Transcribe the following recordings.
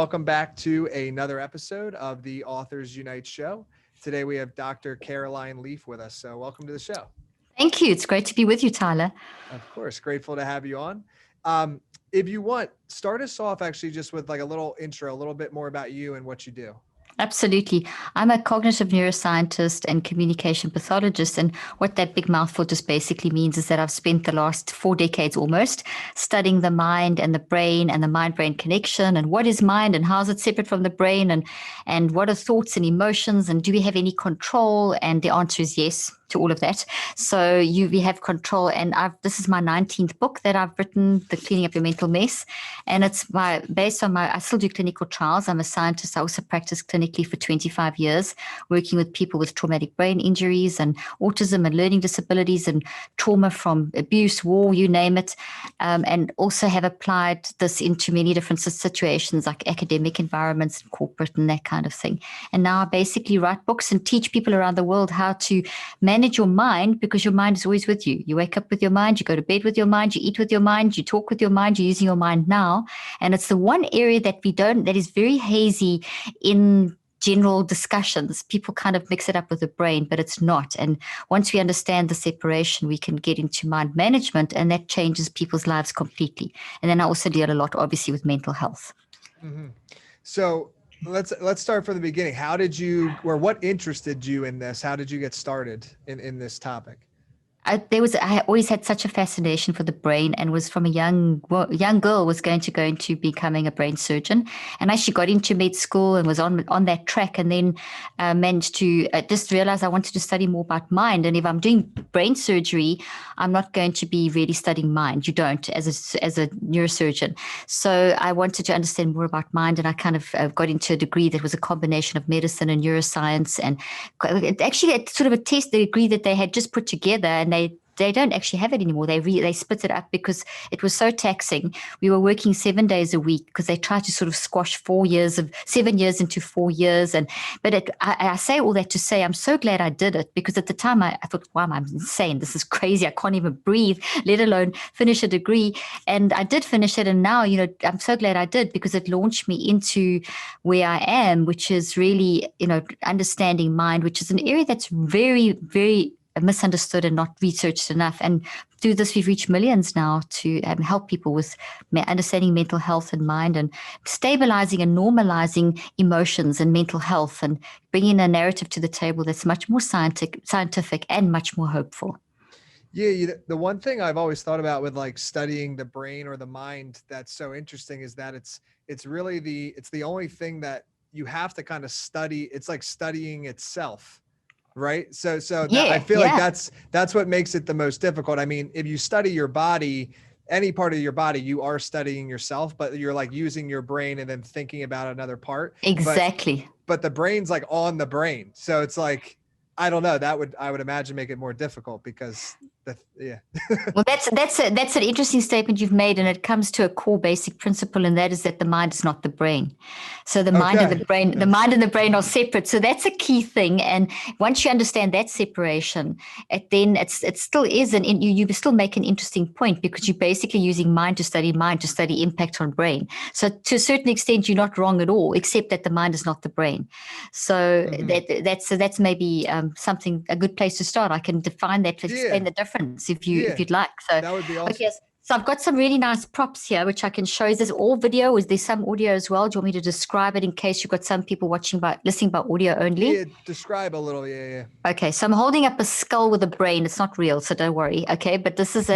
welcome back to another episode of the Authors Unite show. Today we have Dr. Caroline Leaf with us. So welcome to the show. Thank you. It's great to be with you, Tyler. Of course. Grateful to have you on. If you want, start us off actually just with like a little intro, a little bit more about you and what you do. Absolutely. I'm a cognitive neuroscientist and communication pathologist. And what that big mouthful just basically means is that I've spent the last 4 decades almost studying the mind and the brain and the mind-brain connection and what is mind and how is it separate from the brain and what are thoughts and emotions and do we have any control? And the answer is yes to all of that. So we have control. And this is my 19th book that I've written, The Cleaning Up Your Mental Mess. And it's based on I still do clinical trials. I'm a scientist. I also practice clinically for 25 years, working with people with traumatic brain injuries and autism and learning disabilities and trauma from abuse, war, you name it. And also have applied this into many different situations like academic environments, corporate and that kind of thing. And now I basically write books and teach people around the world how to manage your mind, because your mind is always with you. You wake up with your mind, you go to bed with your mind, you eat with your mind, you talk with your mind, you're using your mind now. And it's the one area that that is very hazy in general discussions. People kind of mix it up with the brain, but it's not. And once we understand the separation, we can get into mind management, and that changes people's lives completely. And then I also deal a lot, obviously, with mental health. Mm-hmm. So let's start from the beginning. What interested you in this? How did you get started in this topic? I always had such a fascination for the brain, and was from a young girl was going to go into becoming a brain surgeon, and actually got into med school and was on that track, and then managed to just realize I wanted to study more about mind. And if I'm doing brain surgery, I'm not going to be really studying mind. You don't as a neurosurgeon. So I wanted to understand more about mind, and I kind of got into a degree that was a combination of medicine and neuroscience, and actually it's sort of a test, the degree that they had just put together, and they don't actually have it anymore. They split it up because it was so taxing. We were working 7 days a week because they tried to sort of squash 7 years into 4 years. But I say all that to say I'm so glad I did it, because at the time I thought, wow, I'm insane. This is crazy. I can't even breathe, let alone finish a degree. And I did finish it. And now, I'm so glad I did, because it launched me into where I am, which is really, understanding mind, which is an area that's very, very misunderstood and not researched enough. And through this, we've reached millions now to help people with understanding mental health and mind, and stabilizing and normalizing emotions and mental health, and bringing a narrative to the table that's much more scientific and much more hopeful. Yeah, the one thing I've always thought about with like studying the brain or the mind that's so interesting is that it's really the only thing that you have to kind of study. It's like studying itself. Right. So I feel like that's what makes it the most difficult. I mean, if you study your body, any part of your body, you are studying yourself, but you're like using your brain and then thinking about another part. Exactly. But the brain's like on the brain. So it's like, I don't know, I would imagine make it more difficult because Well, that's an interesting statement you've made, and it comes to a core basic principle, and that is that the mind is not the brain. So the mind and the brain, the mind and the brain are separate. So that's a key thing. And once you understand that separation, it still is you still make an interesting point, because you're basically using mind to study impact on brain. So to a certain extent, you're not wrong at all, except that the mind is not the brain. So that's maybe a good place to start. I can define that to explain the difference if you'd like. So that would be awesome. Yes. So I've got some really nice props here, which I can show. Is this all video? Is there some audio as well? Do you want me to describe it in case you've got some people listening by audio only? Yeah, describe a little. Yeah. Okay, so I'm holding up a skull with a brain. It's not real, so don't worry. Okay, but this is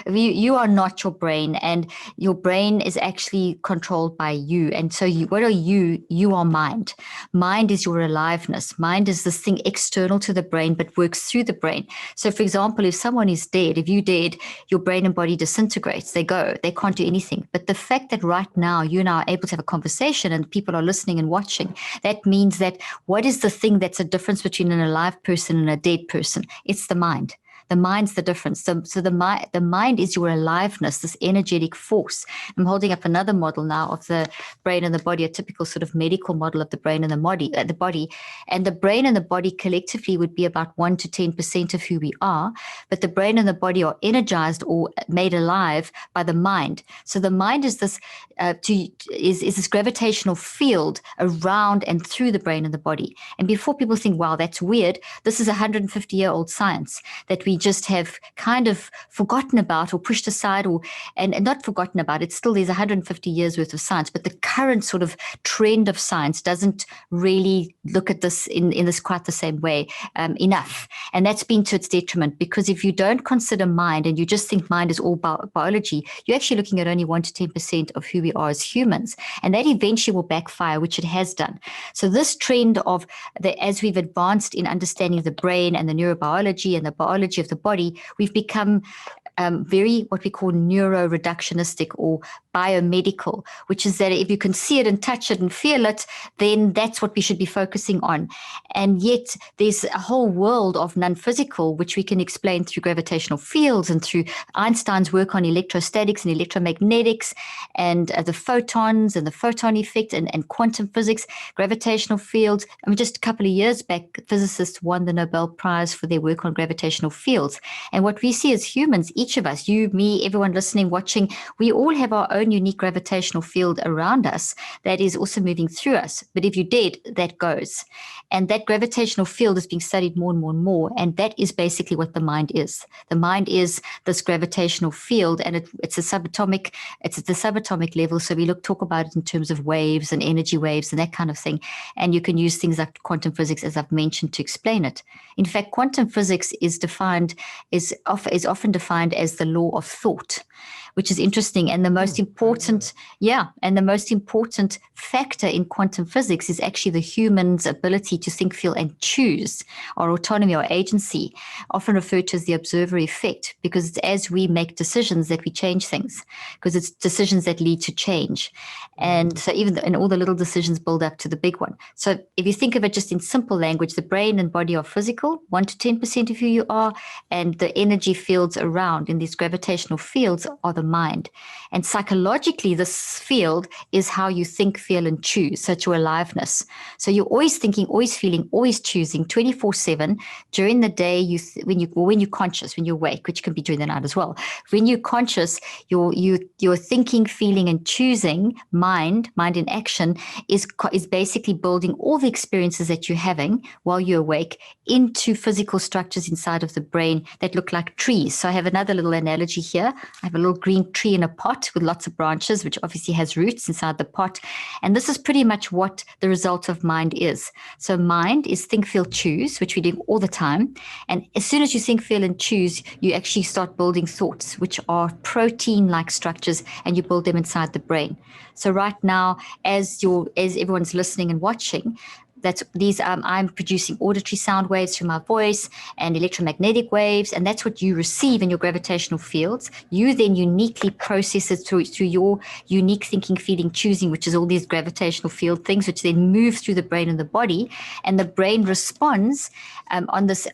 you are not your brain, and your brain is actually controlled by you. And so what are you? You are mind. Mind is your aliveness. Mind is this thing external to the brain, but works through the brain. So for example, if someone is dead, if you're dead, your brain and body disintegrate. They can't do anything. But the fact that right now you and I are able to have a conversation and people are listening and watching, that means that what is the thing that's a difference between an alive person and a dead person? It's the mind. The mind's the difference. So the mind is your aliveness, this energetic force. I'm holding up another model now of the brain and the body, a typical sort of medical model of the brain and the body. And the brain and the body collectively would be about 1 to 10% of who we are. But the brain and the body are energized or made alive by the mind. So the mind is this this gravitational field around and through the brain and the body. And before people think, wow, that's weird, this is 150-year-old science that we just have kind of forgotten about or pushed aside, and not forgotten about. It's still, there's 150 years worth of science, but the current sort of trend of science doesn't really look at this in this quite the same way enough. And that's been to its detriment, because if you don't consider mind and you just think mind is all biology, you're actually looking at only 1 to 10% of who we are as humans. And that eventually will backfire, which it has done. So this trend of as we've advanced in understanding the brain and the neurobiology and the biology of the body, we've become very what we call neuroreductionistic or biomedical, which is that if you can see it and touch it and feel it, then that's what we should be focusing on. And yet there's a whole world of non-physical, which we can explain through gravitational fields and through Einstein's work on electrostatics and electromagnetics and the photons and the photon effect and quantum physics, gravitational fields. I mean, just a couple of years back, physicists won the Nobel Prize for their work on gravitational fields. And what we see as humans, each of us, you, me, everyone listening, watching, we all have our own unique gravitational field around us that is also moving through us. But if you're dead, that goes. And that gravitational field is being studied more and more and more. And that is basically what the mind is. The mind is this gravitational field, and it's at the subatomic level. So we talk about it in terms of waves and energy waves and that kind of thing. And you can use things like quantum physics, as I've mentioned, to explain it. In fact, quantum physics is often defined as the law of thought, which is interesting. And the most important factor in quantum physics is actually the human's ability to think, feel, and choose, or autonomy or agency, often referred to as the observer effect, because it's as we make decisions that we change things, because it's decisions that lead to change. And so and all the little decisions build up to the big one. So if you think of it just in simple language, the brain and body are physical, 1 to 10% of who you are, and the energy fields around in these gravitational fields are the mind. And psychologically, this field is how you think, feel, and choose. So it's your aliveness. So you're always thinking, always feeling, always choosing 24/7 during the day. When you're conscious, when you're awake, which can be during the night as well. When you're conscious, you're thinking, feeling, and choosing. Mind in action is basically building all the experiences that you're having while you're awake into physical structures inside of the brain that look like trees. So I have another little analogy here. I have a little green tree in a pot with lots of branches, which obviously has roots inside the pot. And this is pretty much what the result of mind is. So mind is think, feel, choose, which we do all the time. And as soon as you think, feel, and choose, you actually start building thoughts, which are protein-like structures, and you build them inside the brain. So right now, as everyone's listening and watching, I'm producing auditory sound waves through my voice and electromagnetic waves, and that's what you receive in your gravitational fields. You then uniquely process it through your unique thinking, feeling, choosing, which is all these gravitational field things, which then move through the brain and the body, and the brain responds on this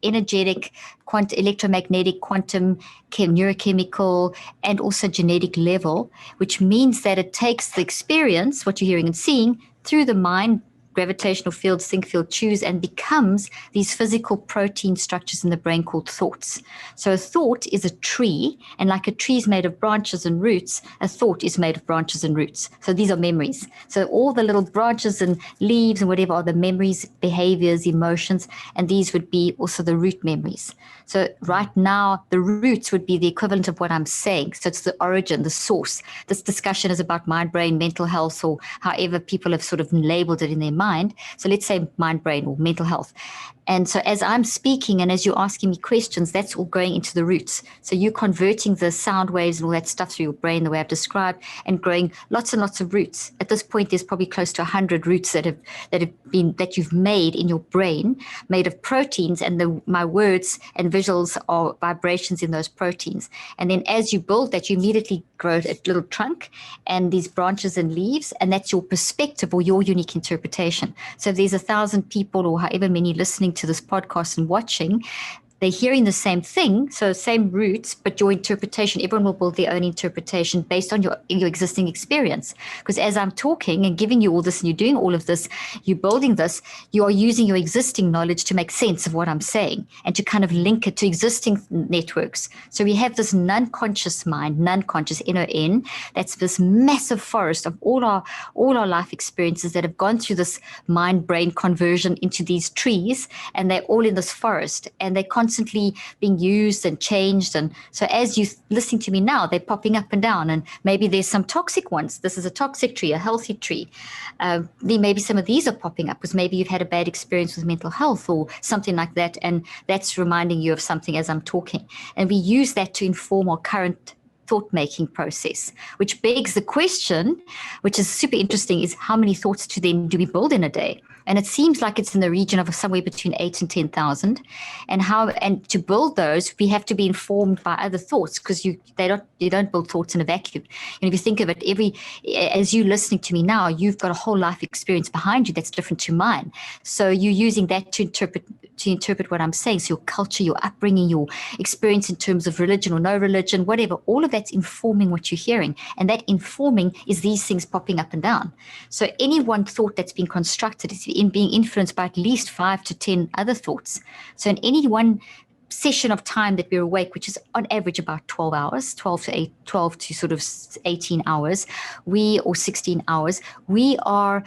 energetic, electromagnetic, quantum, neurochemical, and also genetic level, which means that it takes the experience, what you're hearing and seeing, through the mind, gravitational fields, think, feel, choose, and becomes these physical protein structures in the brain called thoughts. So a thought is a tree, and like a tree is made of branches and roots, a thought is made of branches and roots. So these are memories. So all the little branches and leaves and whatever are the memories, behaviors, emotions, and these would be also the root memories. So right now, the roots would be the equivalent of what I'm saying. So it's the origin, the source. This discussion is about mind, brain, mental health, or however people have sort of labeled it in their mind. So let's say mind, brain, or mental health. And so as I'm speaking and as you're asking me questions, that's all going into the roots. So you're converting the sound waves and all that stuff through your brain, the way I've described, and growing lots and lots of roots. At this point, there's probably close to 100 roots that you've made in your brain, made of proteins, and my words and visuals are vibrations in those proteins. And then as you build that, you immediately grow a little trunk and these branches and leaves, and that's your perspective or your unique interpretation. So if there's 1,000 people or however many listening to this podcast and watching, they're hearing the same thing, so same roots, but your interpretation, everyone will build their own interpretation based on your existing experience. Because as I'm talking and giving you all this and you're doing all of this, you're building this, you are using your existing knowledge to make sense of what I'm saying and to kind of link it to existing networks. So we have this non-conscious mind, non-conscious, NON, that's this massive forest of all our life experiences that have gone through this mind-brain conversion into these trees, and they're all in this forest, and they're constantly being used and changed. And so as you listening to me now, they're popping up and down, and maybe there's some toxic ones. This is a toxic tree, a healthy tree. Maybe some of these are popping up because maybe you've had a bad experience with mental health or something like that, and that's reminding you of something as I'm talking. And we use that to inform our current thought-making process, which begs the question, which is super interesting, is how many thoughts do we build in a day? And it seems like it's in the region of somewhere between 8 and 10,000. And to build those, we have to be informed by other thoughts, because you don't build thoughts in a vacuum. And if you think of it, as you listening to me now, you've got a whole life experience behind you that's different to mine. So you're using that to interpret what I'm saying. So your culture, your upbringing, your experience in terms of religion or no religion, whatever, all of that's informing what you're hearing. And that informing is these things popping up and down. So any one thought that's been constructed is being influenced by at least 5 to 10 other thoughts. So in any one session of time that we're awake, which is on average about 12 hours, 12 to sort of 18 hours, or 16 hours, we are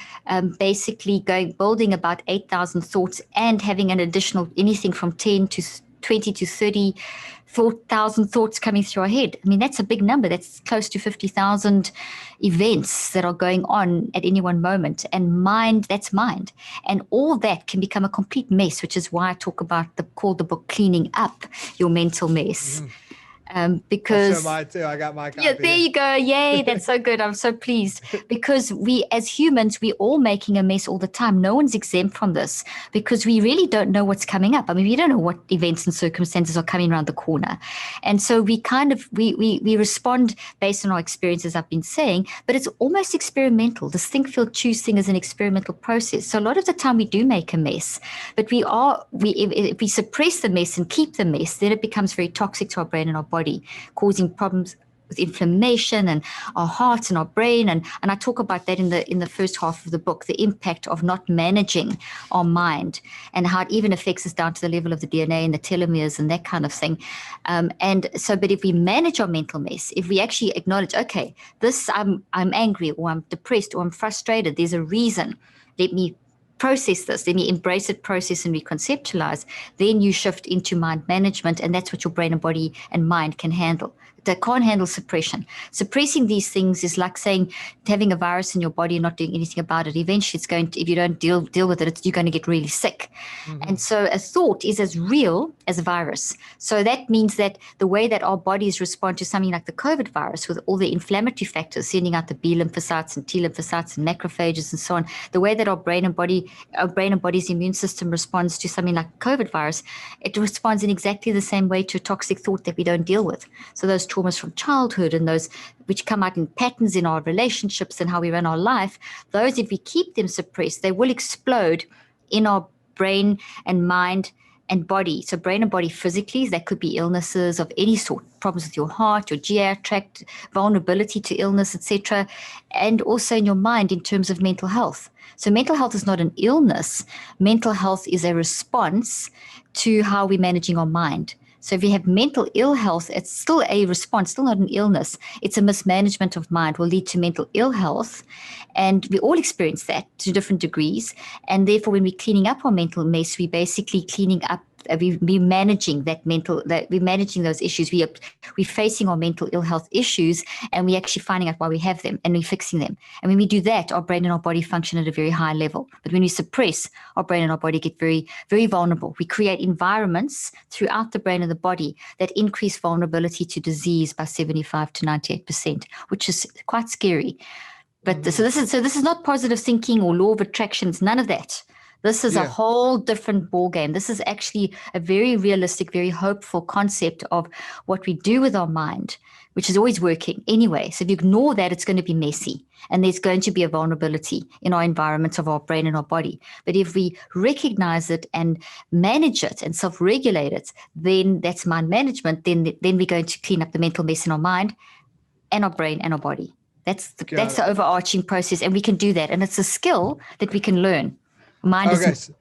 basically building about 8,000 thoughts and having an additional anything from 10 to 20 to 30,000 thoughts coming through our head. I mean, that's a big number. That's close to 50,000 events that are going on at any one moment. And that's mind. And all that can become a complete mess, which is why I talk about call the book Cleaning Up Your Mental Mess. Because I'll show mine too. I got my copy. Yeah, there you go. Yay, that's so good. I'm so pleased, because we as humans, we're all making a mess all the time. No one's exempt from this, because we really don't know what's coming up. I mean, we don't know what events and circumstances are coming around the corner. And so we kind of, we respond based on our experiences, I've been saying, but it's almost experimental. This think, feel, choose thing is an experimental process. So a lot of the time we do make a mess, but if we suppress the mess and keep the mess, then it becomes very toxic to our brain and our body, causing problems with inflammation and our heart and our brain. And I talk about that in the first half of the book, the impact of not managing our mind and how it even affects us down to the level of the DNA and the telomeres and that kind of thing. But if we manage our mental mess, if we actually acknowledge, okay, I'm angry, or I'm depressed, or I'm frustrated, there's a reason, let me process this, then you embrace it, process and reconceptualize, then you shift into mind management, and that's what your brain and body and mind can handle. They can't handle suppression. Suppressing these things is like saying having a virus in your body and not doing anything about it. Eventually, it's going to, if you don't deal with it, you're going to get really sick. Mm-hmm. And so a thought is as real as a virus. So that means that the way that our bodies respond to something like the COVID virus, with all the inflammatory factors sending out the B lymphocytes and T lymphocytes and macrophages and so on, the way that our brain and body's immune system responds to something like COVID virus, it responds in exactly the same way to a toxic thought that we don't deal with. So those traumas from childhood and those which come out in patterns in our relationships and how we run our life, those, if we keep them suppressed, they will explode in our brain and mind and body. So brain and body physically, that could be illnesses of any sort, problems with your heart, your GI tract, vulnerability to illness, etc., and also in your mind in terms of mental health. So mental health is not an illness. Mental health is a response to how we're managing our mind. So if you have mental ill health, it's still a response, still not an illness. It's a mismanagement of mind will lead to mental ill health. And we all experience that to different degrees. And therefore, when we're cleaning up our mental mess, we're basically cleaning up, we're managing we're managing those issues. We're facing our mental ill health issues, and we're actually finding out why we have them, and we're fixing them. And when we do that, our brain and our body function at a very high level. But when we suppress, our brain and our body get very, very vulnerable. We create environments throughout the brain and the body that increase vulnerability to disease by 75 to 98%, which is quite scary. But so this is not positive thinking or law of attraction. It's none of that. This is a whole different ballgame. This is actually a very realistic, very hopeful concept of what we do with our mind which is always working anyway. So if you ignore that, it's going to be messy, and there's going to be a vulnerability in our environment of our brain and our body. But if we recognize it and manage it and self-regulate it, then that's mind management. Then we're going to clean up the mental mess in our mind and our brain and our body. That's the overarching process, and we can do that. And it's a skill that we can learn. Mind is.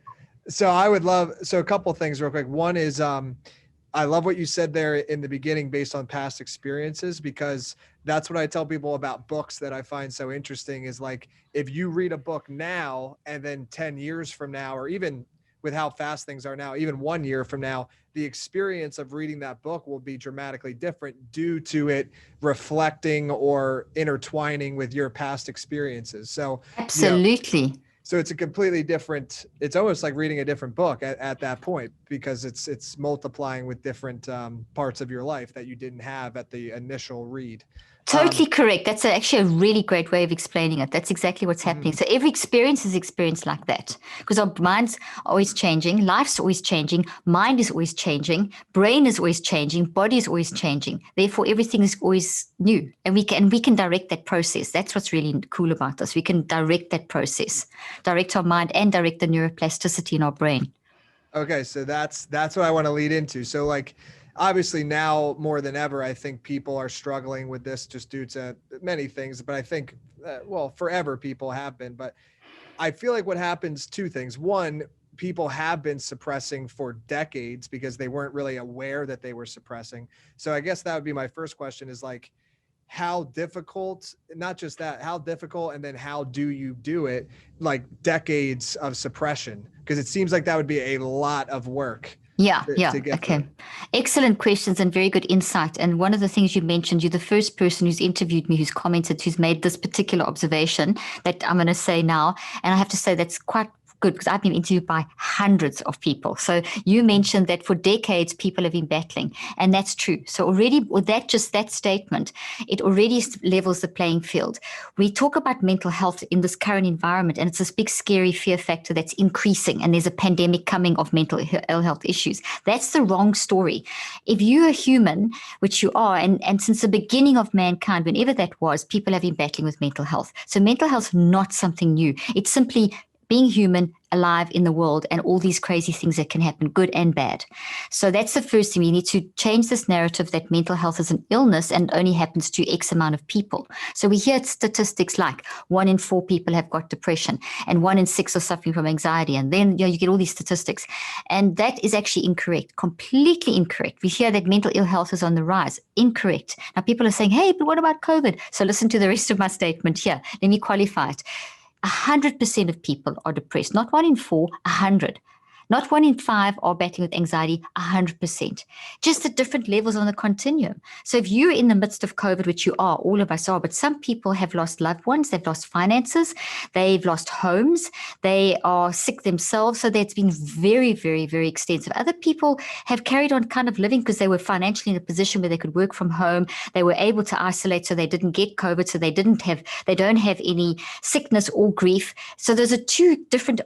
So I would love, so a couple of things real quick. One is, I love what you said there in the beginning based on past experiences, because that's what I tell people about books that I find so interesting is like, if you read a book now and then 10 years from now, or even with how fast things are now, even 1 year from now, the experience of reading that book will be dramatically different due to it reflecting or intertwining with your past experiences. So absolutely. So it's a completely different, it's almost like reading a different book at that point, because it's multiplying with different parts of your life that you didn't have at the initial read. Totally correct. That's actually a really great way of explaining it. That's exactly what's happening. So every experience is experienced like that, because our minds are always changing, life's always changing, mind is always changing, brain is always changing, body is always changing. Therefore, everything is always new, and we can direct that process. That's what's really cool about this. We can direct that process, direct our mind, and direct the neuroplasticity in our brain. Okay, so that's what I want to lead into. So like, obviously now more than ever, I think people are struggling with this just due to many things, but I think, forever people have been, but I feel like what happens, two things. One, people have been suppressing for decades because they weren't really aware that they were suppressing. So I guess that would be my first question is like, how difficult, not just that, how difficult, and then how do you do it? Like decades of suppression, because it seems like that would be a lot of work. Yeah. Okay. Through. Excellent questions and very good insight. And one of the things you mentioned, you're the first person who's interviewed me, who's commented, who's made this particular observation that I'm going to say now. And I have to say that's quite good, because I've been interviewed by hundreds of people. So you mentioned that for decades, people have been battling, and that's true. So already with that, just that statement, it already levels the playing field. We talk about mental health in this current environment, and it's this big, scary fear factor that's increasing, and there's a pandemic coming of mental ill health issues. That's the wrong story. If you're a human, which you are, and since the beginning of mankind, whenever that was, people have been battling with mental health. So mental health is not something new. It's simply being human, alive in the world, and all these crazy things that can happen, good and bad. So that's the first thing. We need to change this narrative that mental health is an illness and only happens to X amount of people. So we hear statistics like 1 in 4 people have got depression, and 1 in 6 are suffering from anxiety. And then you get all these statistics. And that is actually incorrect, completely incorrect. We hear that mental ill health is on the rise. Incorrect. Now people are saying, hey, but what about COVID? So listen to the rest of my statement here. Let me qualify it. 100% of people are depressed, not 1 in 4, 100. Not 1 in 5 are battling with anxiety, 100%. Just at different levels on the continuum. So if you're in the midst of COVID, which you are, all of us are, but some people have lost loved ones, they've lost finances, they've lost homes, they are sick themselves. So that's been very, very, very extensive. Other people have carried on kind of living because they were financially in a position where they could work from home. They were able to isolate, so they didn't get COVID. So they don't have any sickness or grief. So those are two different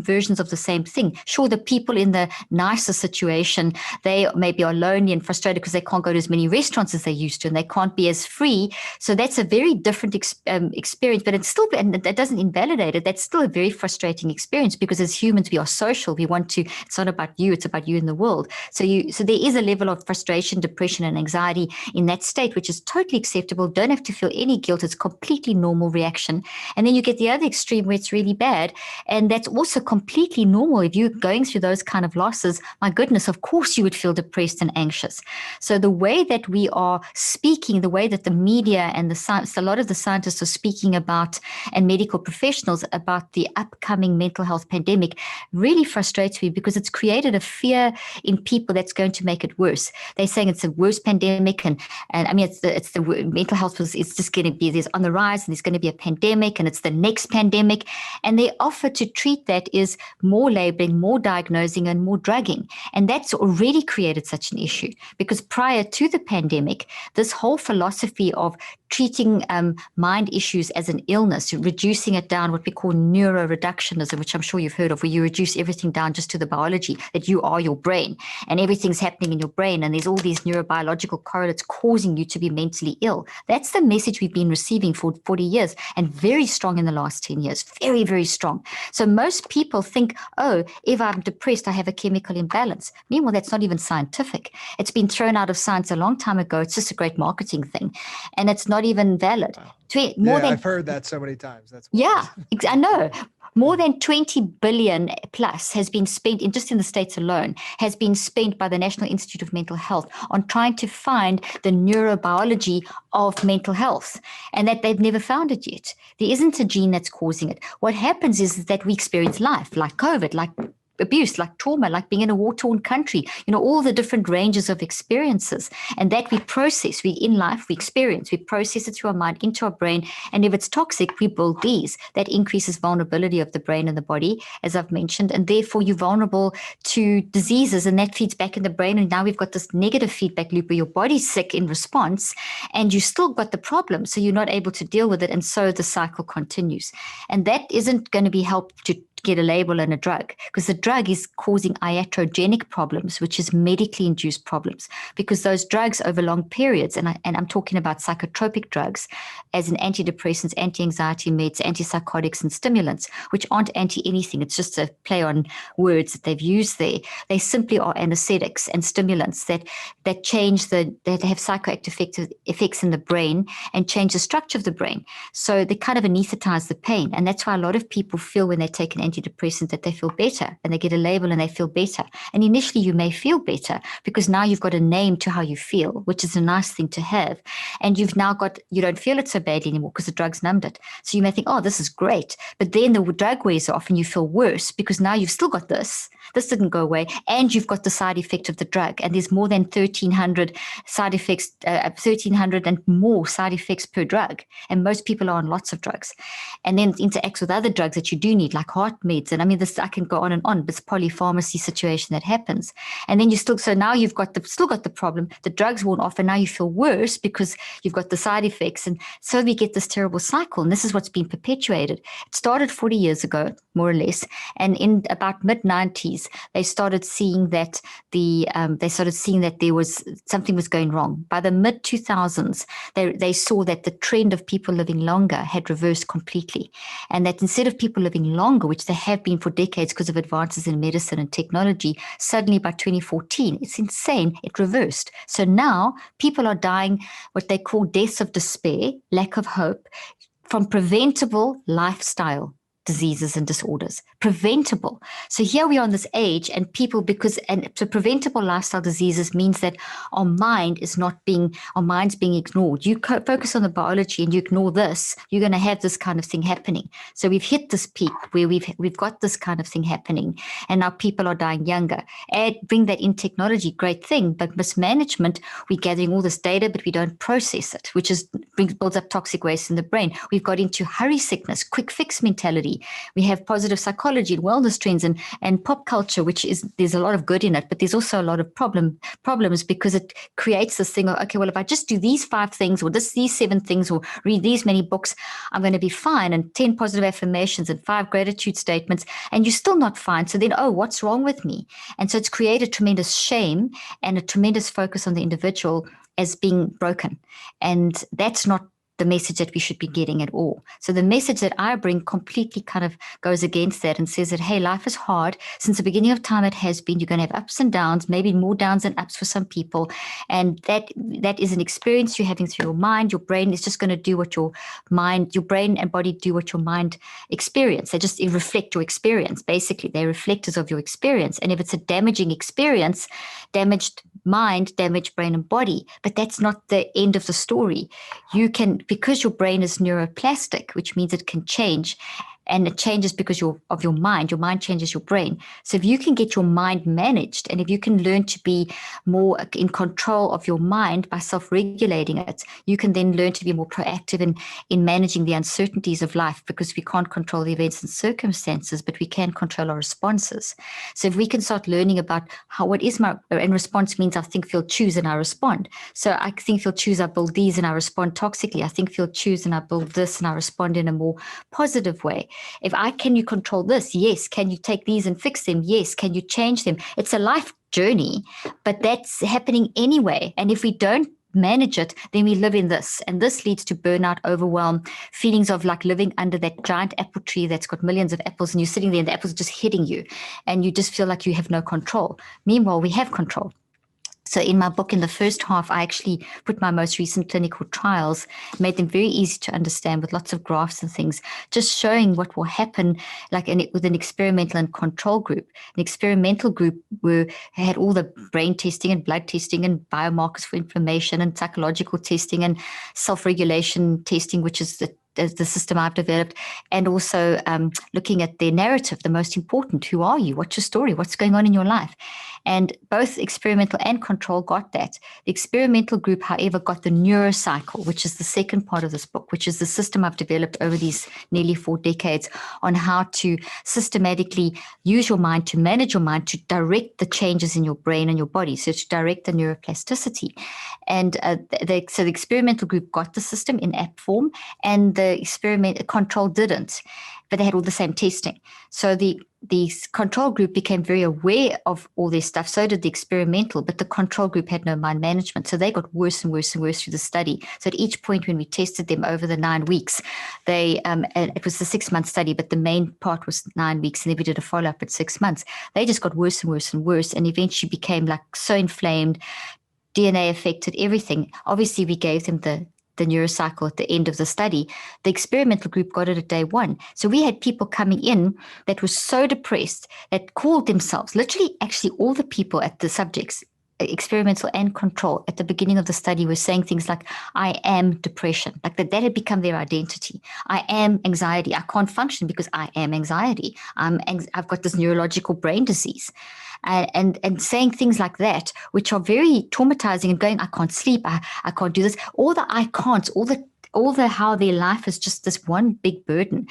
versions of the same thing. Sure, the people in the nicer situation, they maybe are lonely and frustrated because they can't go to as many restaurants as they used to, and they can't be as free. So that's a very different experience, but it's still, and that doesn't invalidate it. That's still a very frustrating experience, because as humans, we are social. We want to, it's not about you, it's about you in the world. So there is a level of frustration, depression, and anxiety in that state, which is totally acceptable. Don't have to feel any guilt. It's completely normal reaction. And then you get the other extreme where it's really bad, and that's also completely normal. If you're going through those kind of losses, my goodness, of course you would feel depressed and anxious. So the way that we are speaking, the way that the media and the science, a lot of the scientists are speaking about, and medical professionals about the upcoming mental health pandemic, really frustrates me, because it's created a fear in people that's going to make it worse. They're saying it's the worst pandemic, and I mean it's the mental health it's just going to be, there's on the rise, and there's going to be a pandemic, and it's the next pandemic, and they offer to treat that is more labeling, more diagnosing, and more drugging. And that's already created such an issue, because prior to the pandemic, this whole philosophy of treating mind issues as an illness, reducing it down, what we call neuroreductionism, which I'm sure you've heard of, where you reduce everything down just to the biology, that you are your brain and everything's happening in your brain and there's all these neurobiological correlates causing you to be mentally ill. That's the message we've been receiving for 40 years and very strong in the last 10 years, very, very strong. So most people think, oh, if I'm depressed, I have a chemical imbalance. Meanwhile, that's not even scientific. It's been thrown out of science a long time ago. It's just a great marketing thing. And it's not even valid. Wow. I've heard that so many times. That's wild. Yeah, I know. More than 20 billion plus has been spent just in the States alone, has been spent by the National Institute of Mental Health on trying to find the neurobiology of mental health, and that they've never found it yet. There isn't a gene that's causing it. What happens is that we experience life like COVID, like abuse, like trauma, like being in a war-torn country, all the different ranges of experiences. And that we process, in life, we experience, we process it through our mind into our brain. And if it's toxic, we build these. That increases vulnerability of the brain and the body, as I've mentioned. And therefore, you're vulnerable to diseases, and that feeds back in the brain. And now we've got this negative feedback loop where your body's sick in response, and you still got the problem. So you're not able to deal with it. And so the cycle continues. And that isn't going to be helped to get a label and a drug, because the drug is causing iatrogenic problems, which is medically induced problems, because those drugs over long periods, and I'm talking about psychotropic drugs as in antidepressants, anti-anxiety meds, antipsychotics and stimulants, which aren't anti-anything. It's just a play on words that they've used there. They simply are anesthetics and stimulants that change that have psychoactive effects in the brain and change the structure of the brain. So they kind of anesthetize the pain. And that's why a lot of people feel when they take an antidepressant that they feel better, and they get a label and they feel better. And initially you may feel better because now you've got a name to how you feel, which is a nice thing to have. And you don't feel it so badly anymore because the drug's numbed it. So you may think, oh, this is great. But then the drug wears off and you feel worse because now you've still got this. This didn't go away. And you've got the side effect of the drug. And there's more than 1,300 side effects, 1,300 and more side effects per drug. And most people are on lots of drugs. And then it interacts with other drugs that you do need, like heart meds. And I mean, I can go on and on, but it's polypharmacy situation that happens. And then so now you've still got the problem. The drugs worn off, and now you feel worse because you've got the side effects. And so we get this terrible cycle. And this is what's been perpetuated. It started 40 years ago, more or less. And in about mid-90s, they started seeing that there was something was going wrong. By the mid-2000s, they saw that the trend of people living longer had reversed completely. And that instead of people living longer, which they have been for decades because of advances in medicine and technology, suddenly by 2014, it's insane, it reversed. So now people are dying what they call deaths of despair, lack of hope, from preventable lifestyle diseases and disorders. Preventable. So here we are in this age, and people, so preventable lifestyle diseases means that our mind's being ignored. You focus on the biology and you ignore this, you're going to have this kind of thing happening. So we've hit this peak where we've got this kind of thing happening, and now people are dying younger. Bring that in technology, great thing, but mismanagement, we're gathering all this data, but we don't process it, which builds up toxic waste in the brain. We've got into hurry sickness, quick fix mentality. We have positive psychology and wellness trends and pop culture, there's a lot of good in it, but there's also a lot of problems because it creates this thing of, okay, well, if I just do these 5 things or these 7 things or read these many books, I'm going to be fine, and 10 positive affirmations and 5 gratitude statements, and you're still not fine. So then, oh, what's wrong with me? And so it's created tremendous shame and a tremendous focus on the individual as being broken. And that's not the message that we should be getting at all. So the message that I bring completely kind of goes against that and says that, hey, life is hard. Since the beginning of time, it has been. You're going to have ups and downs, maybe more downs than ups for some people. And that is an experience you're having through your mind. Your brain is just going to do what your brain and body do what your mind experience. They just reflect your experience. Basically, they're reflectors of your experience. And if it's a damaging experience, damaged mind, damaged brain and body. But that's not the end of the story. You can, because your brain is neuroplastic, which means it can change, and it changes because of your mind changes your brain. So if you can get your mind managed, and if you can learn to be more in control of your mind by self-regulating it, you can then learn to be more proactive in managing the uncertainties of life, because we can't control the events and circumstances, but we can control our responses. So if we can start learning about what is my, and response means I think, feel, choose, and I respond. So I think, feel, choose, I build these and I respond toxically. I think, feel, choose, and I build this and I respond in a more positive way. Can you control this? Yes. Can you take these and fix them? Yes. Can you change them? It's a life journey, but that's happening anyway. And if we don't manage it, then we live in this. And this leads to burnout, overwhelm, feelings of like living under that giant apple tree that's got millions of apples, and you're sitting there and the apples are just hitting you and you just feel like you have no control. Meanwhile, we have control. So in my book, in the first half, I actually put my most recent clinical trials, made them very easy to understand with lots of graphs and things, just showing what will happen with an experimental and control group. An experimental group had all the brain testing and blood testing and biomarkers for inflammation and psychological testing and self-regulation testing, which is the system I've developed, and also looking at their narrative, the most important. Who are you? What's your story? What's going on in your life? And both experimental and control got that. The experimental group, however, got the neurocycle, which is the second part of this book, which is the system I've developed over these nearly 4 decades on how to systematically use your mind, to manage your mind, to direct the changes in your brain and your body, so to direct the neuroplasticity. And so the experimental group got the system in app form, and the experiment control didn't, but they had all the same testing. So the control group became very aware of all this stuff. So did the experimental, but the control group had no mind management. So they got worse and worse and worse through the study. So at each point when we tested them over the 9 weeks, it was the 6-month study, but the main part was 9 weeks, and then we did a follow-up at 6 months. They just got worse and worse and worse, and eventually became like so inflamed, DNA affected, everything. Obviously, we gave them the neurocycle at the end of the study. The experimental group got it at day 1. So we had people coming in that were so depressed that called themselves, literally actually all the people at the subjects, experimental and control, at the beginning of the study were saying things like, I am depression. Like that had become their identity. I am anxiety. I can't function because I am anxiety. I've got this neurological brain disease. And saying things like that, which are very traumatizing, and going, I can't sleep, I can't do this, all the I can'ts, all the how their life is just this one big burden.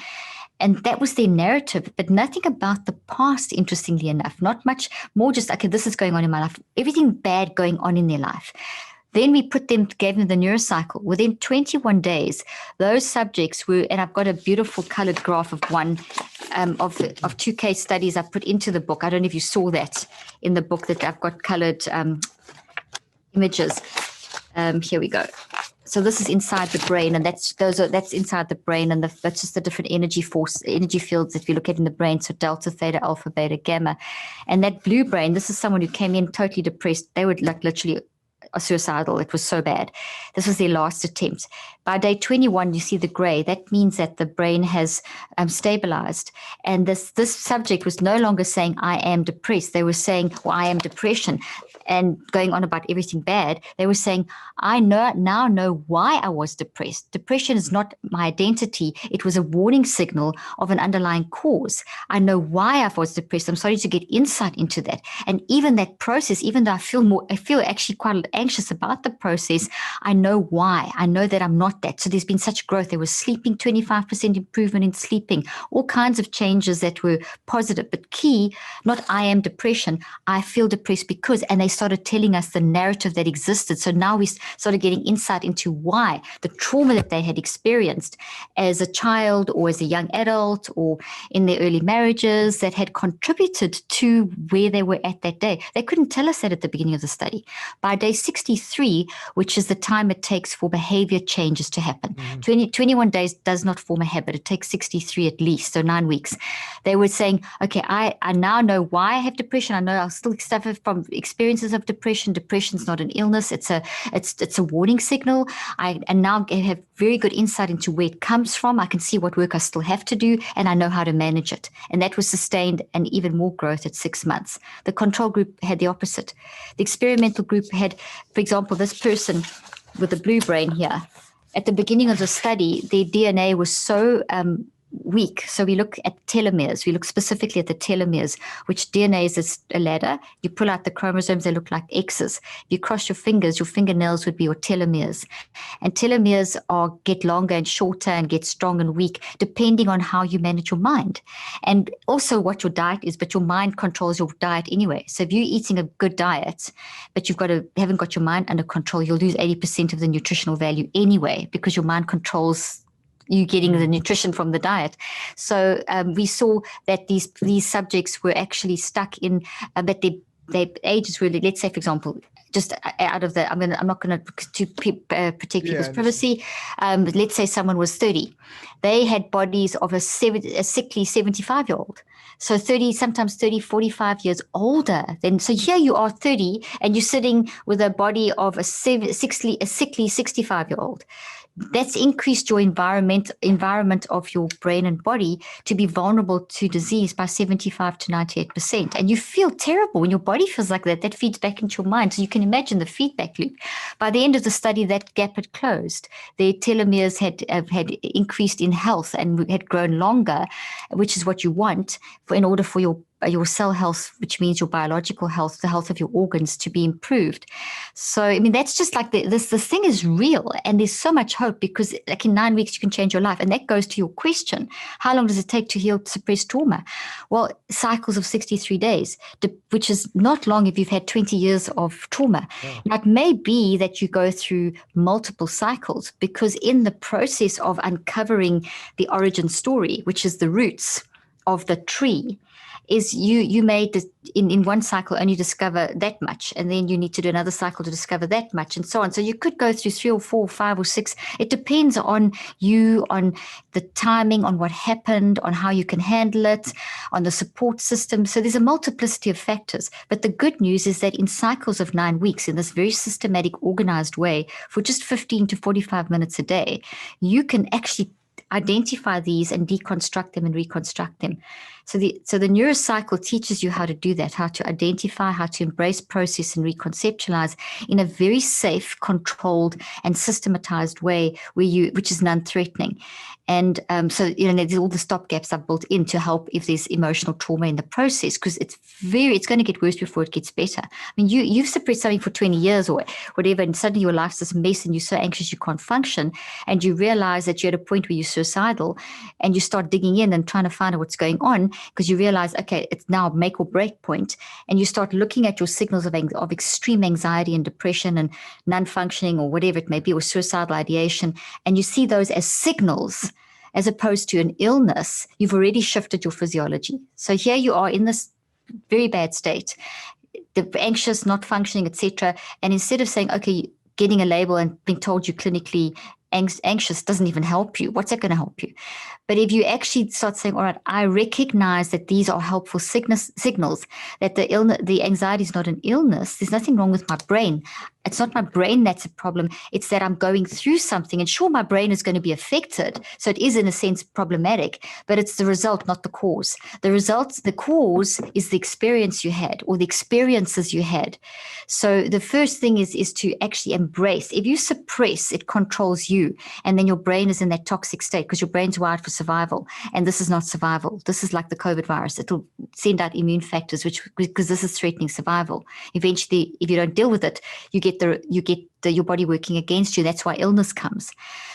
And that was their narrative, but nothing about the past, interestingly enough. Not much, more just, okay, this is going on in my life, everything bad going on in their life. Then we gave them the neurocycle. Within 21 days, those subjects were, and I've got a beautiful colored graph of one of 2 case studies I put into the book. I don't know if you saw that in the book, that I've got colored images. Here we go. So this is inside the brain, and that's inside the brain, and that's just the different energy fields that we look at in the brain. So delta, theta, alpha, beta, gamma, and that blue brain. This is someone who came in totally depressed. They would like literally suicidal. It was so bad. This was their last attempt. By day 21, you see the gray. That means that the brain has stabilized. And this subject was no longer saying, I am depressed. They were saying, well, I am depression, and going on about everything bad. They were saying, I now know why I was depressed. Depression is not my identity. It was a warning signal of an underlying cause. I know why I was depressed. I'm starting to get insight into that. And even that process, even though I feel actually quite anxious about the process, I know why. I know that I'm not that. So there's been such growth. There was sleeping, 25% improvement in sleeping, all kinds of changes that were positive, but key, not I am depression. I feel depressed because, and they started telling us the narrative that existed. So now we started getting insight into why the trauma that they had experienced as a child or as a young adult or in their early marriages that had contributed to where they were at that day. They couldn't tell us that at the beginning of the study. By day 63, which is the time it takes for behavior changes to happen, 21 days does not form a habit. It takes 63 at least, so 9 weeks. They were saying, okay, I now know why I have depression. I know I'll still suffer from experiences of depression. Depression's not an illness. It's a warning signal. And now I have very good insight into where it comes from. I can see what work I still have to do, and I know how to manage it. And that was sustained and even more growth at 6 months. The control group had the opposite. The experimental group had, for example, this person with the blue brain here. At the beginning of the study, their DNA was so week. So we look at telomeres. We look specifically at the telomeres, which DNA is a ladder. You pull out the chromosomes, they look like X's. If you cross your fingers, your fingernails would be your telomeres. And telomeres get longer and shorter and get strong and weak, depending on how you manage your mind. And also what your diet is, but your mind controls your diet anyway. So if you're eating a good diet, but haven't got your mind under control, you'll lose 80% of the nutritional value anyway, because your mind controls you getting the nutrition from the diet. So we saw that these subjects were actually stuck in, but their ages were, let's say, for example, just out of the, I'm not going to protect people's privacy. Let's say someone was 30. They had bodies of a sickly 75-year-old. So 30, sometimes 30, 45 years older than, so here you are 30 and you're sitting with a body of a sickly 65-year-old. That's increased your environment of your brain and body to be vulnerable to disease by 75 to 98%. And you feel terrible when your body feels like that. That feeds back into your mind. So you can imagine the feedback loop. By the end of the study, that gap had closed. Their telomeres had increased in health and had grown longer, which is what you want in order for your cell health, which means your biological health, the health of your organs, to be improved. So, I mean, that's just like this thing is real, and there's so much hope, because like in 9 weeks, you can change your life. And that goes to your question. How long does it take to heal suppressed trauma? Well, cycles of 63 days, which is not long if you've had 20 years of trauma. Yeah. Now, it may be that you go through multiple cycles, because in the process of uncovering the origin story, which is the roots of the tree, is you may in one cycle only discover that much, and then you need to do another cycle to discover that much, and so on. So you could go through 3 or 4 or 5 or 6. It depends on you, on the timing, on what happened, on how you can handle it, on the support system. So there's a multiplicity of factors. But the good news is that in cycles of 9 weeks, in this very systematic, organized way, for just 15 to 45 minutes a day, you can actually identify these and deconstruct them and reconstruct them. So the neurocycle teaches you how to do that, how to identify, how to embrace, process, and reconceptualize in a very safe, controlled, and systematized way, which is non-threatening. And so there's all the stopgaps I've built in to help if there's emotional trauma in the process, because it's going to get worse before it gets better. I mean, you've suppressed something for 20 years or whatever, and suddenly your life's this mess and you're so anxious you can't function, and you realize that you're at a point where you're suicidal, and you start digging in and trying to find out what's going on, because you realize, okay, it's now a make or break point, and you start looking at your signals of extreme anxiety and depression and non-functioning or whatever it may be, or suicidal ideation, and you see those as signals as opposed to an illness. You've already shifted your physiology. So here you are in this very bad state, anxious, not functioning, etc. And instead of saying, okay, getting a label and being told you're clinically anxious doesn't even help you. What's that going to help you? But if you actually start saying, all right, I recognize that these are helpful signals, that the anxiety is not an illness. There's nothing wrong with my brain. It's not my brain that's a problem. It's that I'm going through something. And sure, my brain is going to be affected. So it is, in a sense, problematic, but it's the result, not the cause. The cause is the experience you had, or the experiences you had. So the first thing is to actually embrace. If you suppress, it controls you. And then your brain is in that toxic state, because your brain's wired for survival. And this is not survival. This is like the COVID virus. It'll send out immune factors, because this is threatening survival. Eventually, if you don't deal with it, you get your body working against you. That's why illness comes.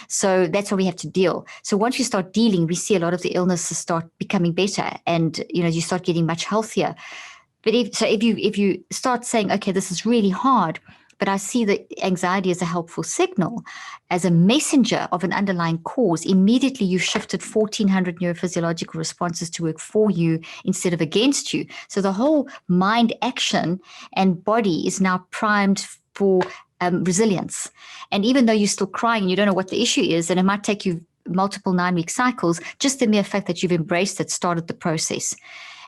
So that's why we have to deal. So once you start dealing, we see a lot of the illnesses start becoming better, and you start getting much healthier. But if you start saying, okay, this is really hard, but I see that anxiety as a helpful signal, as a messenger of an underlying cause, immediately you shifted 1,400 neurophysiological responses to work for you instead of against you. So the whole mind, action, and body is now primed for resilience. And even though you're still crying and you don't know what the issue is, and it might take you multiple 9-week cycles, just the mere fact that you've embraced it started the process.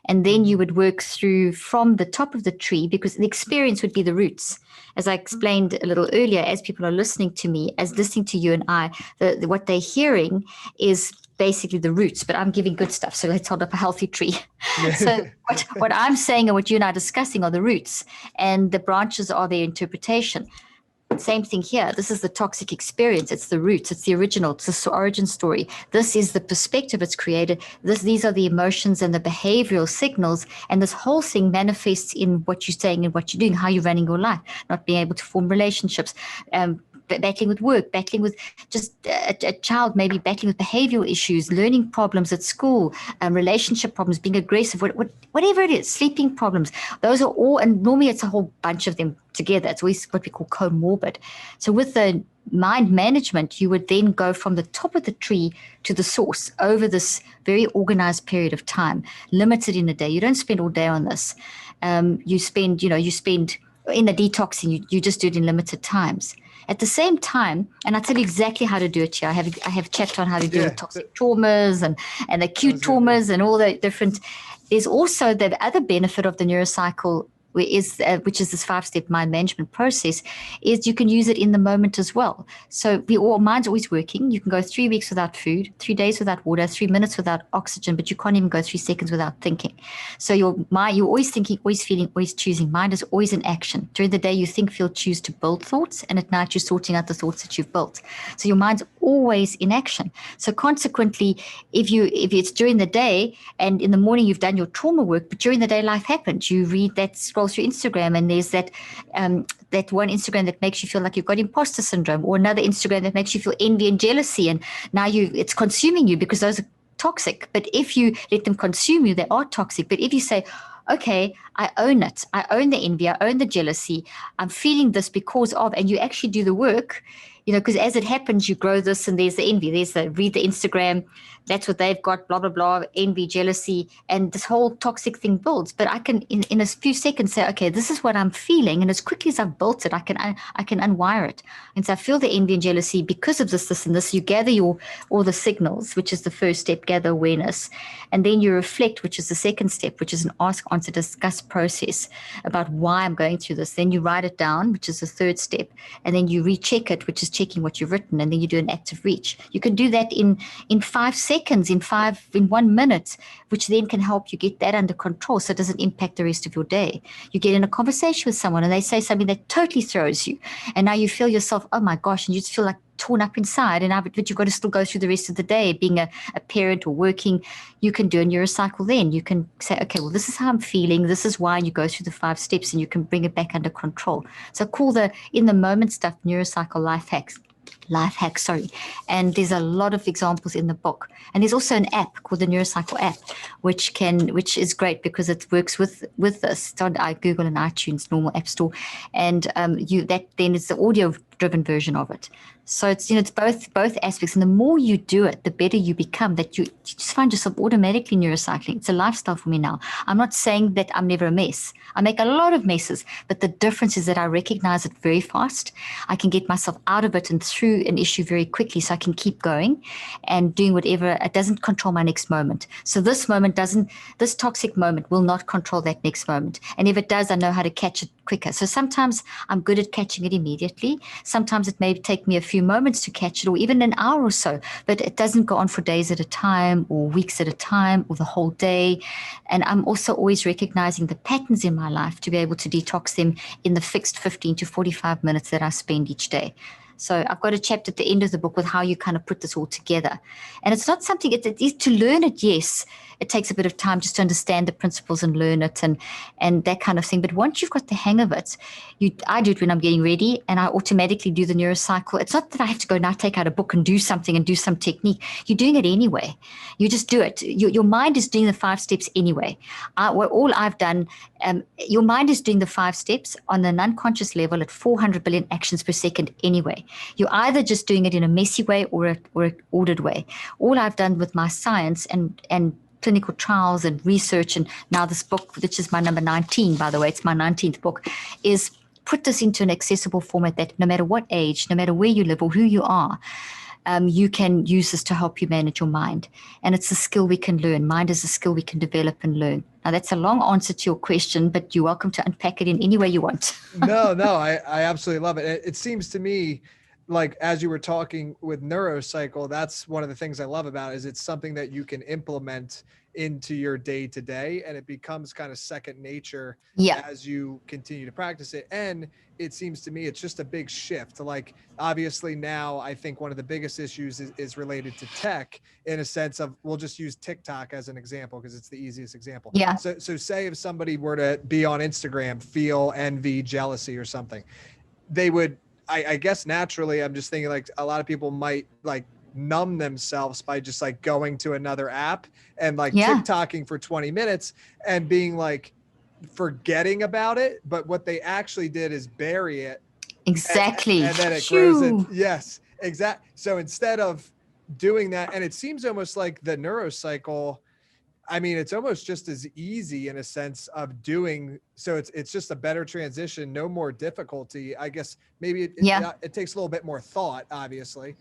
And then you would work through from the top of the tree, because the experience would be the roots. As I explained a little earlier, as people are listening to me, as listening to you and I, what they're hearing is basically the roots, but I'm giving good stuff. So let's hold up a healthy tree. So what I'm saying and what you and I are discussing are the roots, and the branches are their interpretation. Same thing here. This is the toxic experience. It's the roots. It's the original. It's the origin story. This is the perspective it's created. These are the emotions and the behavioral signals. And this whole thing manifests in what you're saying and what you're doing, how you're running your life, not being able to form relationships, battling with work, battling with just a child maybe battling with behavioral issues, learning problems at school, relationship problems, being aggressive, whatever it is, sleeping problems. Those are all, and normally it's a whole bunch of them together. It's always what we call comorbid. So with the mind management, you would then go from the top of the tree to the source over this very organized period of time, limited in a day. You don't spend all day on this. You spend in the detoxing, you just do it in limited times. At the same time, and I'll tell you exactly how to do it here. I have a chapter on how to deal with toxic traumas and acute traumas and all the different. There's also the other benefit of the neurocycle, which is this 5-step mind management process, is you can use it in the moment as well. So mind's always working. You can go 3 weeks without food, 3 days without water, 3 minutes without oxygen, but you can't even go 3 seconds without thinking. So your mind, you're always thinking, always feeling, always choosing. Mind is always in action. During the day, you think, feel, choose to build thoughts, and at night, you're sorting out the thoughts that you've built. So your mind's always in action. So consequently, if it's during the day and in the morning you've done your trauma work, but during the day life happened, you read that, scroll through Instagram, and there's that one Instagram that makes you feel like you've got imposter syndrome, or another Instagram that makes you feel envy and jealousy, and now it's consuming you because those are toxic. But if you let them consume you, they are toxic. But if you say, okay, I own it. I own the envy. I own the jealousy. I'm feeling this because of, and you actually do the work, because as it happens, you grow this, and there's the envy. Read the Instagram. That's what they've got, blah, blah, blah, envy, jealousy, and this whole toxic thing builds. But I can, in a few seconds, say, okay, this is what I'm feeling. And as quickly as I've built it, I can unwire it. And so I feel the envy and jealousy because of this, and this. You gather all the signals, which is the first step, gather awareness. And then you reflect, which is the second step, which is an ask, answer, discuss process about why I'm going through this. Then you write it down, which is the third step. And then you recheck it, which is checking what you've written. And then you do an active reach. You can do that in 5 seconds, in 1 minute, which then can help you get that under control so it doesn't impact the rest of your day. You get in a conversation with someone and they say something that totally throws you. And now you feel yourself, oh my gosh, and you just feel like torn up inside. But you've got to still go through the rest of the day being a parent or working. You can do a neurocycle then. You can say, okay, well, this is how I'm feeling. This is why. And you go through the 5 steps and you can bring it back under control. So call the in the moment stuff neurocycle life hacks. And there's a lot of examples in the book. And there's also an app called the Neurocycle app, which is great because it works with this. It's on Google and iTunes, normal app store, and then it's the audio-driven version of it. So it's both aspects, and the more you do it, the better you become. That you just find yourself automatically neurocycling. It's a lifestyle for me now. I'm not saying that I'm never a mess. I make a lot of messes, but the difference is that I recognize it very fast. I can get myself out of it and through an issue very quickly, so I can keep going and doing whatever. It doesn't control my next moment. So this toxic moment will not control that next moment. And if it does, I know how to catch it quicker. So sometimes I'm good at catching it immediately. Sometimes it may take me a few moments to catch it, or even an hour or so, but it doesn't go on for days at a time or weeks at a time or the whole day. And I'm also always recognizing the patterns in my life to be able to detox them in the fixed 15 to 45 minutes that I spend each day. So I've got a chapter at the end of the book with how you kind of put this all together. And it's not something, it is to learn it, yes. It takes a bit of time just to understand the principles and learn it and that kind of thing. But once you've got the hang of it, I do it when I'm getting ready, and I automatically do the neurocycle. It's not that I have to go now take out a book and do something and do some technique. You're doing it anyway. You just do it. Your mind is doing the 5 steps anyway. All I've done, your mind is doing the 5 steps on an unconscious level at 400 billion actions per second anyway. You're either just doing it in a messy way or an ordered way. All I've done with my science and clinical trials and research, and now this book, which is my number 19, by the way, it's my 19th book, is put this into an accessible format that no matter what age, no matter where you live or who you are, you can use this to help you manage your mind. And it's a skill we can learn. Mind is a skill we can develop and learn. Now, that's a long answer to your question, but you're welcome to unpack it in any way you want. No, I absolutely love it. It seems to me like, as you were talking with neurocycle, that's one of the things I love about it, is it's something that you can implement into your day to day, and it becomes kind of second nature Yeah. as you continue to practice it. And it seems to me it's just a big shift. Like, obviously now I think one of the biggest issues is related to tech, in a sense of, we'll just use TikTok as an example because it's the easiest example. Yeah. So say if somebody were to be on Instagram, feel envy, jealousy or something, they would, I guess naturally, I'm just thinking like a lot of people might like numb themselves by just like going to another app and like Yeah. TikToking for 20 minutes and being like forgetting about it. But what they actually did is bury it. Exactly. And then it grows in. Phew. Yes, exactly. So instead of doing that, and it seems almost like the neurocycle, I mean, it's almost just as easy in a sense of doing. So it's just a better transition, no more difficulty. I guess maybe Yeah. it takes a little bit more thought, obviously.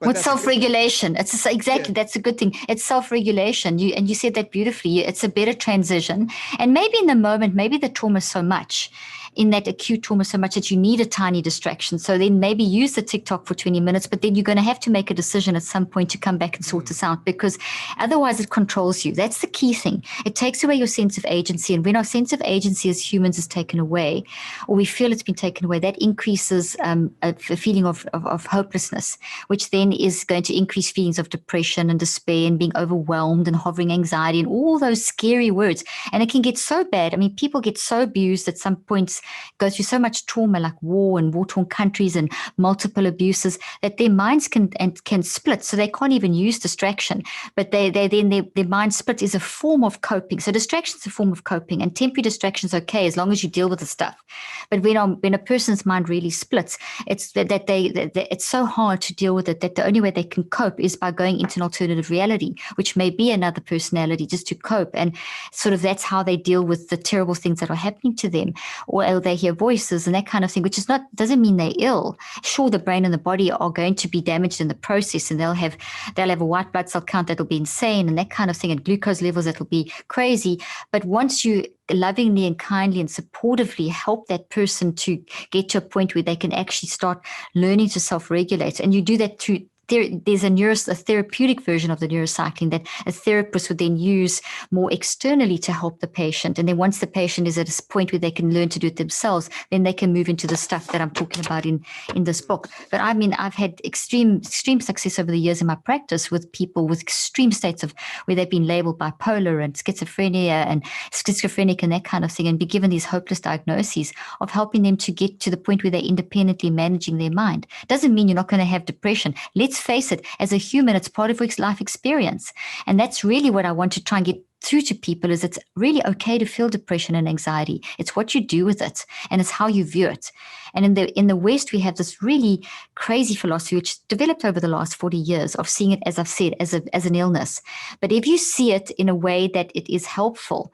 But With that's a good thing. self-regulation, it's exactly, that's a good thing. It's self-regulation. You said that beautifully. It's a better transition, and maybe in the moment, maybe the trauma so much, in that acute trauma so much that you need a tiny distraction. So then maybe use the TikTok for 20 minutes, but then you're going to have to make a decision at some point to come back and sort this out, because otherwise it controls you. That's the key thing. It takes away your sense of agency, and when our sense of agency as humans is taken away, or we feel it's been taken away, that increases a feeling of hopelessness, which then is going to increase feelings of depression and despair and being overwhelmed and hovering anxiety and all those scary words. And it can get so bad. I mean, people get so abused at some points, go through so much trauma like war and war-torn countries and multiple abuses, that their minds can split. So they can't even use distraction, but their mind split is a form of coping. So distraction is a form of coping, and temporary distraction is okay as long as you deal with the stuff. But when a person's mind really splits, it's that it's so hard to deal with it that the only way they can cope is by going into an alternative reality, which may be another personality, just to cope. And sort of that's how they deal with the terrible things that are happening to them, or they hear voices and that kind of thing, which doesn't mean they're ill. Sure, the brain and the body are going to be damaged in the process, and they'll have a white blood cell count that'll be insane and that kind of thing, and glucose levels that'll be crazy. But once you lovingly and kindly and supportively help that person to get to a point where they can actually start learning to self-regulate, and you do that through there's a therapeutic version of the neurocycling that a therapist would then use more externally to help the patient. And then once the patient is at a point where they can learn to do it themselves, then they can move into the stuff that I'm talking about in this book. But I mean, I've had extreme success over the years in my practice with people with extreme states of where they've been labeled bipolar and schizophrenia and schizophrenic and that kind of thing, and be given these hopeless diagnoses, of helping them to get to the point where they're independently managing their mind. Doesn't mean you're not going to have depression. Let's face it, as a human, it's part of life experience. And that's really what I want to try and get through to people, is it's really okay to feel depression and anxiety. It's what you do with it, and it's how you view it. And in the West, we have this really crazy philosophy which developed over the last 40 years of seeing it, as I've said, as an illness. But if you see it in a way that it is helpful,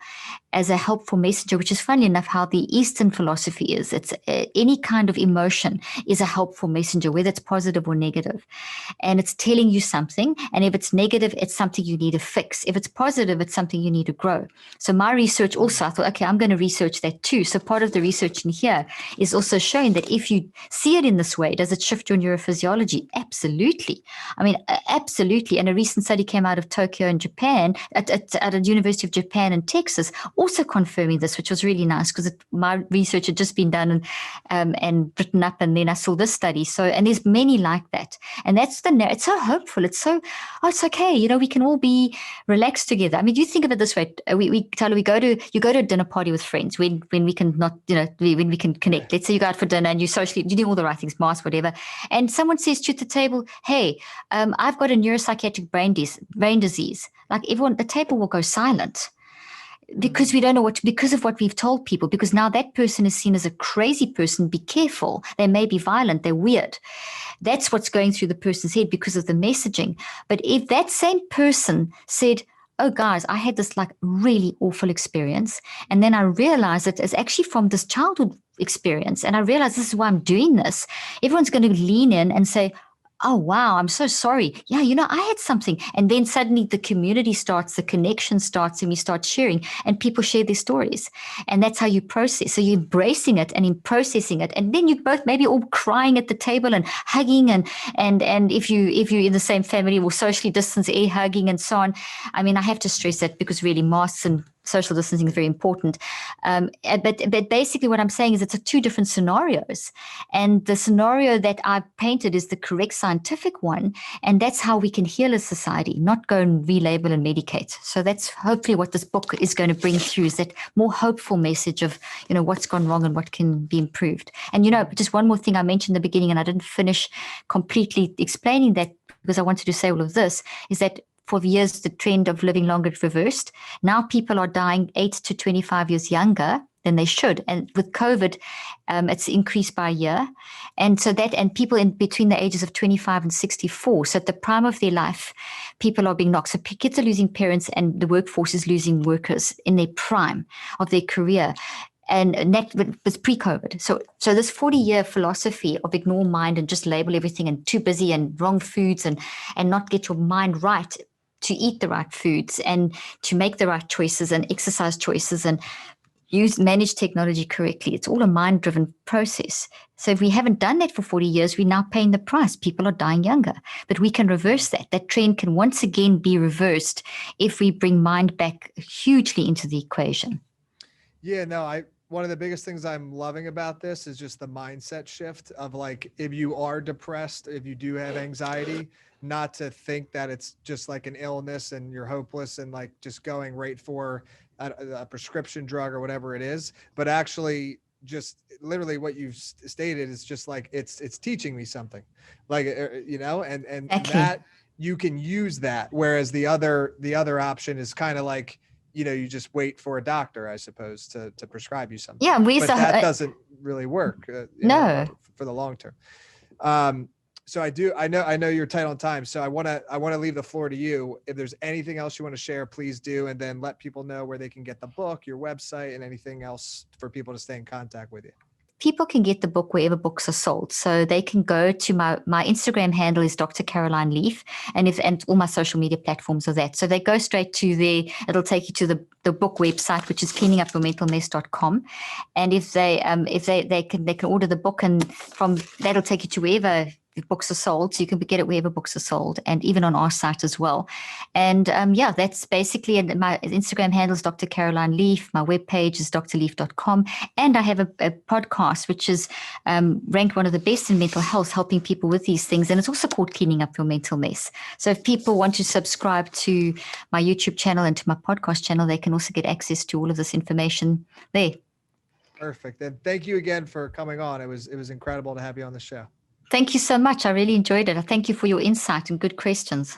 as a helpful messenger, which is funny enough how the Eastern philosophy is, it's any kind of emotion is a helpful messenger, whether it's positive or negative. And it's telling you something. And if it's negative, it's something you need to fix. If it's positive, it's something you need to grow. So my research also, I thought, okay, I'm going to research that too. So part of the research in here is also showing that if you see it in this way, does it shift your neurophysiology? Absolutely. I mean, absolutely. And a recent study came out of Tokyo in Japan, at the University of Japan in Texas, also confirming this, which was really nice, because my research had just been done and written up, and then I saw this study. So, and there's many like that. And that's it's so hopeful. It's so, it's okay. We can all be relaxed together. I mean, you think of it this way. You go to a dinner party with friends when we can not, when we can connect. Let's say you go out for dinner and you do all the right things, mask, whatever. And someone says to you at the table, hey, I've got a neuropsychiatric brain disease. Like everyone, the table will go silent. Because we don't know because of what we've told people, because now that person is seen as a crazy person. Be careful. They may be violent. They're weird. That's what's going through the person's head because of the messaging. But if that same person said, oh, guys, I had this like really awful experience, and then I realized it is actually from this childhood experience, and I realized this is why I'm doing this, everyone's going to lean in and say, oh, wow, I'm so sorry. Yeah, I had something. And then suddenly the community starts, the connection starts, and we start sharing, and people share their stories. And that's how you process. So you're embracing it and in processing it. And then you both maybe all crying at the table and hugging, and if you're in the same family or socially distanced, air hugging and so on. I mean, I have to stress that because really masks and social distancing is very important. But basically what I'm saying is it's two different scenarios. And the scenario that I've painted is the correct scientific one. And that's how we can heal a society, not go and relabel and medicate. So that's hopefully what this book is going to bring through, is that more hopeful message of, what's gone wrong and what can be improved. And, just one more thing I mentioned in the beginning, and I didn't finish completely explaining that because I wanted to say all of this, is that for years, the trend of living longer reversed. Now people are dying 8 to 25 years younger than they should. And with COVID, it's increased by a year. And so and people in between the ages of 25 and 64. So at the prime of their life, people are being knocked. So kids are losing parents and the workforce is losing workers in their prime of their career. And that was pre-COVID. So this 40-year philosophy of ignore mind and just label everything and too busy and wrong foods and not get your mind right to eat the right foods and to make the right choices and exercise choices and manage technology correctly. It's all a mind-driven process. So if we haven't done that for 40 years, we're now paying the price. People are dying younger. But we can reverse that. That trend can once again be reversed if we bring mind back hugely into the equation. Yeah, no, one of the biggest things I'm loving about this is just the mindset shift of like, if you are depressed, if you do have anxiety, not to think that it's just like an illness and you're hopeless and like just going right for a prescription drug or whatever it is, but actually just literally what you've stated is just like, it's teaching me something, like, and Exactly. that you can use that. Whereas the other option is kind of like, you just wait for a doctor, I suppose, to prescribe you something. Yeah, but that doesn't really work for the long term. So I know you're tight on time. So I want to leave the floor to you. If there's anything else you want to share, please do. And then let people know where they can get the book, your website, and anything else for people to stay in contact with you. People can get the book wherever books are sold. So they can go to my Instagram handle is Dr. Caroline Leaf, and all my social media platforms are that. So they go straight to it'll take you to the book website, which is cleaningupyourmentalmess.com. And if they can order the book, and from that'll take you to wherever books are sold. So you can get it wherever books are sold, and even on our site as well. And that's basically it. My Instagram handle is Dr. Caroline Leaf. My webpage is drleaf.com. And I have a podcast, which is ranked one of the best in mental health, helping people with these things. And it's also called Cleaning Up Your Mental Mess. So if people want to subscribe to my YouTube channel and to my podcast channel, they can also get access to all of this information there. Perfect. And thank you again for coming on. It was incredible to have you on the show. Thank you so much. I really enjoyed it. I thank you for your insight and good questions.